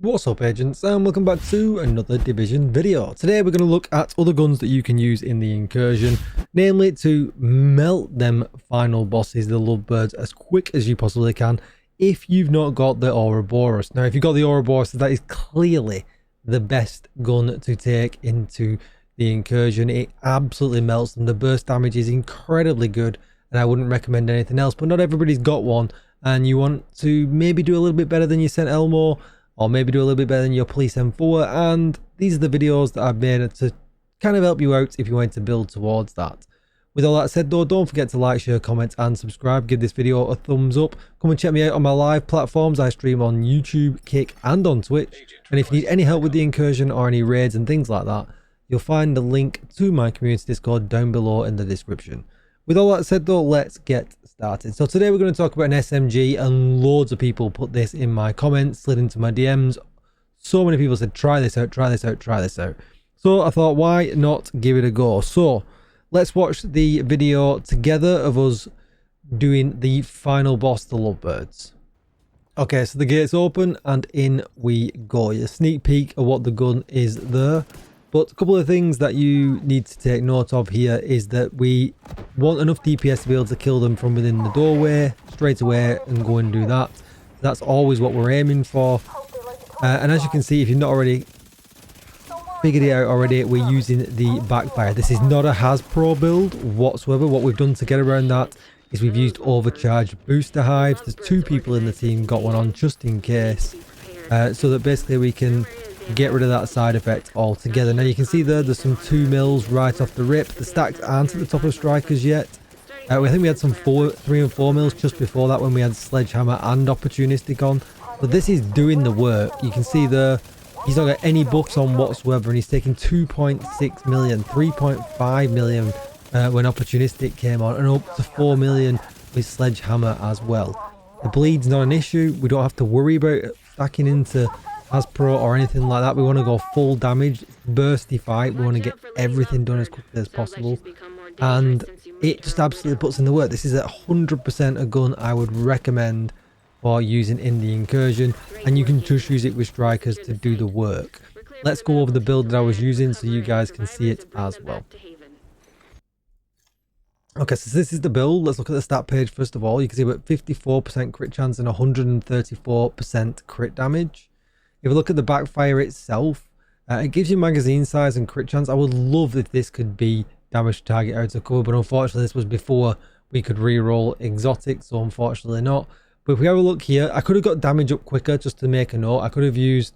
What's up, agents, and welcome back to another Division video. Today we're going to look at other guns that you can use in the Incursion, namely to melt them final bosses, the lovebirds, as quick as you possibly can if you've not got the OUROBOROS. Now if you've got the OUROBOROS, that is clearly the best gun to take into the Incursion. It absolutely melts them. The burst damage is incredibly good and I wouldn't recommend anything else, but not everybody's got one and you want to maybe do a little bit better than your St. Elmo, or maybe do a little bit better than your Police M4, and these are the videos that I've made to kind of help you out if you want to build towards that. With all that said though, don't forget to like, share, comment and subscribe. Give this video a thumbs up. Come and check me out on my live platforms. I stream on YouTube, Kick and on Twitch, and if you need any help with the Incursion or any raids and things like that, you'll find the link to my community Discord down below in the description. With all that said though, let's get started. So today we're going to talk about an SMG, and loads of people put this in my comments, slid into my DMs. So many people said try this out, try this out, try this out. So I thought, why not give it a go? So let's watch the video together of us doing the final boss, the lovebirds. Okay, so the gate's open and in we go. A sneak peek of what the gun is there. But a couple of things that you need to take note of here is that we want enough DPS to be able to kill them from within the doorway straight away and go and do that. That's always what we're aiming for. And as you can see, if you've not already figured it out already, we're using the BACKFIRE. This is not a Hasbro build whatsoever. What we've done to get around that is we've used overcharged booster hives. There's 2 people in the team got one on just in case. So that basically we can get rid of that side effect altogether. Now you can see there's some 2 mils right off the rip. The stacks aren't at the top of strikers yet. I think we had some 3 and 4 mils just before that when we had sledgehammer and opportunistic on. But this is doing the work. You can see there he's not got any buffs on whatsoever, and he's taking 2.6 million, 3.5 million when opportunistic came on, and up to 4 million with sledgehammer as well. The bleed's not an issue. We don't have to worry about stacking into Hasbro or anything like that. We want to go full damage, bursty fight. We want to get everything done as quickly as possible, and it just absolutely puts in the work. This is 100% a gun I would recommend for using in the Incursion, and you can just use it with strikers to do the work. Let's go over the build that I was using so you guys can see it as well. Okay, so this is the build. Let's look at the stat page first of all. You can see about 54% crit chance and 134% crit damage. If you look at the BACKFIRE itself, it gives you magazine size and crit chance. I would love if this could be damage to target out of cover, but unfortunately this was before we could re-roll exotic, so unfortunately not. But if we have a look here, I could have got damage up quicker. Just to make a note, I could have used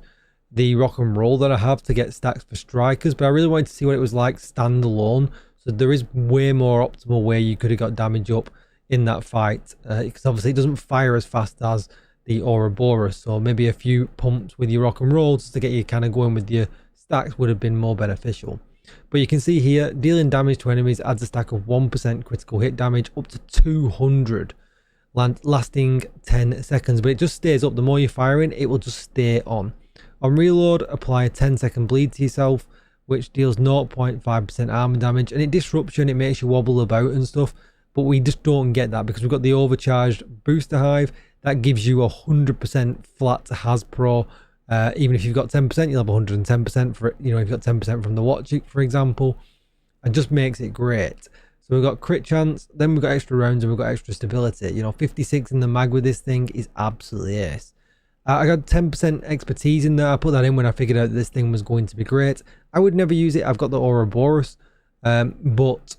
the rock and roll that I have to get stacks for strikers, but I really wanted to see what it was like standalone. So there is way more optimal way you could have got damage up in that fight, because obviously it doesn't fire as fast as the OUROBOROS, so maybe a few pumps with your rock and roll just to get you kind of going with your stacks would have been more beneficial. But you can see here, dealing damage to enemies adds a stack of 1% critical hit damage up to 200, lasting 10 seconds, but it just stays up. The more you're firing, it will just stay on. On reload, apply a 10-second bleed to yourself, which deals 0.5% armor damage, and it disrupts you and it makes you wobble about and stuff, but we just don't get that because we've got the overcharged booster hive. That gives you 100% flat to Hasbro. Even if you've got 10%, you'll have 110% for it. You know, if you've got 10% from the watch, for example, and just makes it great. So we've got crit chance, then we've got extra rounds, and we've got extra stability. You know, 56 in the mag with this thing is absolutely ace. I got 10% expertise in there. I put that in when I figured out that this thing was going to be great. I would never use it. I've got the OUROBOROS, but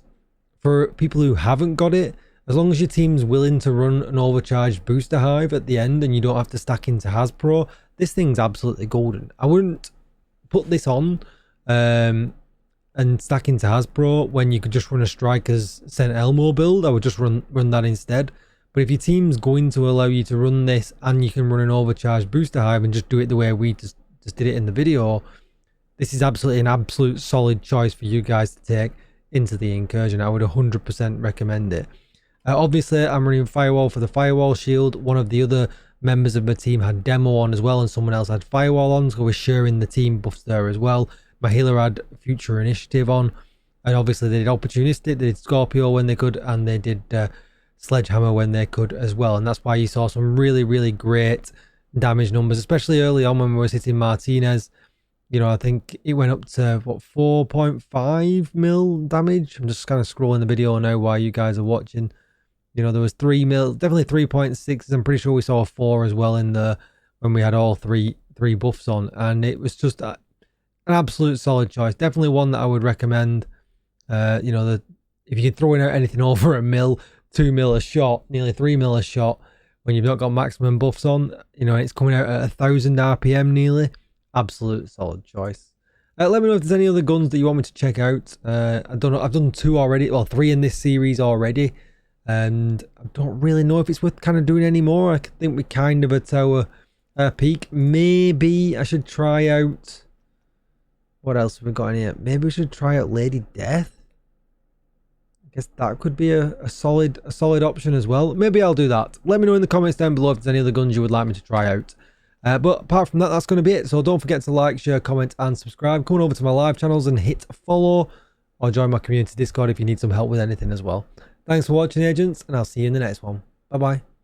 for people who haven't got it, as long as your team's willing to run an overcharged booster hive at the end and you don't have to stack into Hasbro, this thing's absolutely golden. I wouldn't put this on and stack into Hasbro when you could just run a Striker's St. Elmo build. I would just run that instead. But if your team's going to allow you to run this and you can run an overcharged booster hive and just do it the way we just did it in the video, this is absolutely an absolute solid choice for you guys to take into the Incursion. I would 100% recommend it. Obviously, I'm running Firewall for the Firewall shield. One of the other members of my team had Demo on as well, and someone else had Firewall on, so we're sharing the team buffs there as well. My healer had Future Initiative on, and obviously they did Opportunistic, they did Scorpio when they could, and they did Sledgehammer when they could as well. And that's why you saw some really, really great damage numbers, especially early on when we were hitting Martinez. You know, I think it went up to, what, 4.5 mil damage? I'm just kind of scrolling the video now while you guys are watching. You know, there was 3 mil, definitely 3.6. I'm pretty sure we saw a 4 as well in the, when we had all three buffs on. And it was just an absolute solid choice. Definitely one that I would recommend. You know, if you're throwing out anything over a mil, 2 mil a shot, nearly 3 mil a shot, when you've not got maximum buffs on, you know, it's coming out at 1,000 RPM nearly. Absolute solid choice. Let me know if there's any other guns that you want me to check out. I don't know. I've done 2 already. Well, 3 in this series already. And I don't really know if it's worth kind of doing any more. I think we kind of at our peak. Maybe I should try out... What else have we got in here? Maybe we should try out Lady Death. I guess that could be a solid option as well. Maybe I'll do that. Let me know in the comments down below if there's any other guns you would like me to try out. But apart from that, that's going to be it. So don't forget to like, share, comment and subscribe. Come on over to my live channels and hit follow, or join my community Discord if you need some help with anything as well. Thanks for watching, agents, and I'll see you in the next one. Bye bye.